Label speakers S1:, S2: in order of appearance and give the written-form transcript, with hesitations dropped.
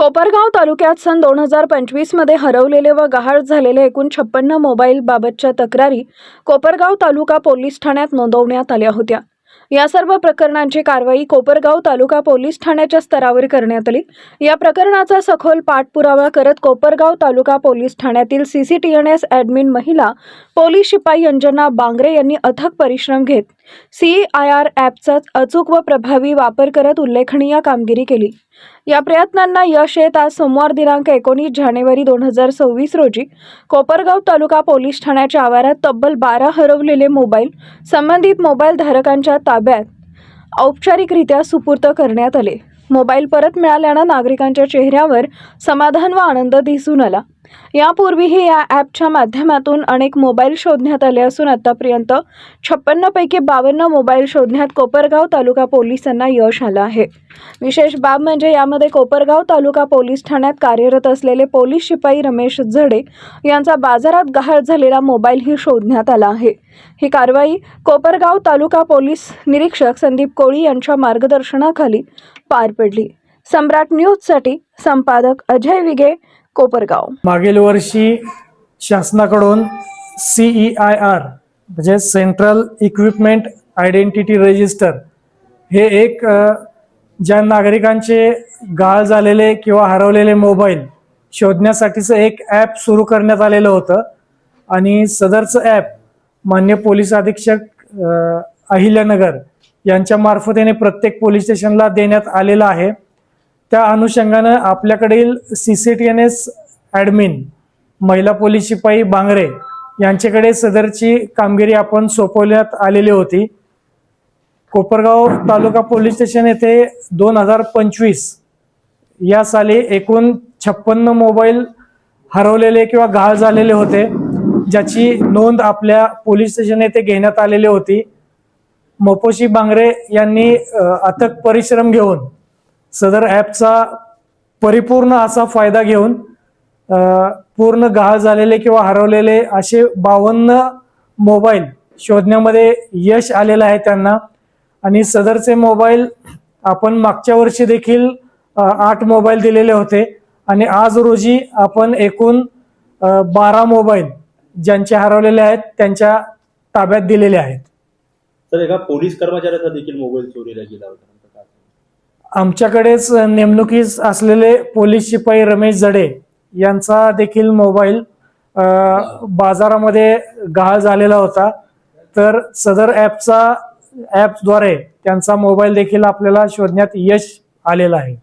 S1: कोपरगाव तालुक्यात सन 2025 मध्ये हरवलेले व गहाळ झालेले एकूण 56 मोबाईल बाबतच्या तक्रारी कोपरगाव तालुका पोलीस ठाण्यात नोंदवण्यात आल्या होत्या। या सर्व प्रकरणांची कारवाई कोपरगाव तालुका पोलीस ठाण्याच्या स्तरावर करण्यात आली। या प्रकरणाचा सखोल पाठपुरावा करत कोपरगाव तालुका पोलीस ठाण्यातील CCTNS ॲडमिन महिला पोलीस शिपाई अंजना बांगरे यांनी अथक परिश्रम घेत CIR ॲपचा अचूक व प्रभावी वापर करत उल्लेखनीय कामगिरी केली। या प्रयत्नांना यश येत आज सोमवार दिनांक 19 जानेवारी 2026 रोजी कोपरगाव तालुका पोलीस ठाण्याच्या आवारात तब्बल 12 हरवलेले मोबाईल संबंधित मोबाईल धारकांच्या ताब्यात औपचारिकरित्या सुपूर्द करण्यात आले। मोबाईल परत मिळाल्याने नागरिकांच्या चेहऱ्यावर समाधान व आनंद दिसून आला। यापूर्वीही या ॲपच्या माध्यमातून अनेक मोबाईल शोधण्यात आले असून आतापर्यंत 56 पैकी 52 मोबाईल शोधण्यात कोपरगाव तालुका पोलिसांना यश आलं आहे। विशेष बाब म्हणजे यामध्ये कोपरगाव तालुका पोलीस ठाण्यात कार्यरत असलेले पोलीस शिपाई रमेश झडे यांचा बाजारात गहाळ झालेला मोबाईलही शोधण्यात आला आहे। ही कारवाई कोपरगाव तालुका पोलीस निरीक्षक संदीप कोळी यांच्या मार्गदर्शनाखाली पार पडली। सम्राट न्यूजसाठी संपादक अजय विगे, कोपरगाव।
S2: मागील वर्षी शासनाकडून CEIR म्हणजे सेंट्रल इक्विपमेंट आयडेंटिटी रजिस्टर हे एक ज्या नागरिकांचे गहाळ झालेले किंवा हरवलेले मोबाईल शोधण्यासाठीचं एक ॲप सुरू करण्यात आलेलं होतं आणि सदरचं ॲप मान्य पोलीस अधीक्षक अहिल्यानगर यांच्या मार्फतीने प्रत्येक पोलीस स्टेशनला देण्यात आलेलं आहे। त्या अनुषंगाने आपल्याकडील CCTNS ॲडमिन महिला पोलीस शिपाई बांगरे यांच्याकडे सदरची कामगिरी आपण सोपवण्यात आलेली होती। कोपरगाव तालुका पोलीस स्टेशन येथे 2025 या साली एकूण 56 मोबाईल हरवलेले किंवा गहाळ झालेले होते, ज्याची नोंद आपल्या पोलीस स्टेशन येथे घेण्यात आलेली होती। मोपोशी बांगरे यांनी अथक परिश्रम घेऊन सदर ॲपचा परिपूर्ण असा फायदा घेऊन पूर्ण गहाळ झालेले किंवा हरवलेले असे 52 मोबाईल शोधण्यामध्ये यश आलेलं आहे त्यांना। आणि सदरचे मोबाईल आपण मागच्या वर्षी देखील 8 मोबाईल दिलेले होते आणि आज रोजी आपण एकूण 12 मोबाईल ज्यांचे हरवलेले आहेत त्यांच्या ताब्यात दिलेले आहेत।
S3: तर एका पोलीस कर्मचाऱ्याचा देखील मोबाईल चोरीला गेला होता।
S2: आमच्याकडेच नेमणुकीस असलेले पोलीस शिपाई रमेश झडे यांचा देखील मोबाईल बाजारामध्ये गहाळ झालेला होता, तर सदर ॲपद्वारे त्यांचा मोबाईल देखील आपल्याला शोधण्यात यश आलेलं आहे।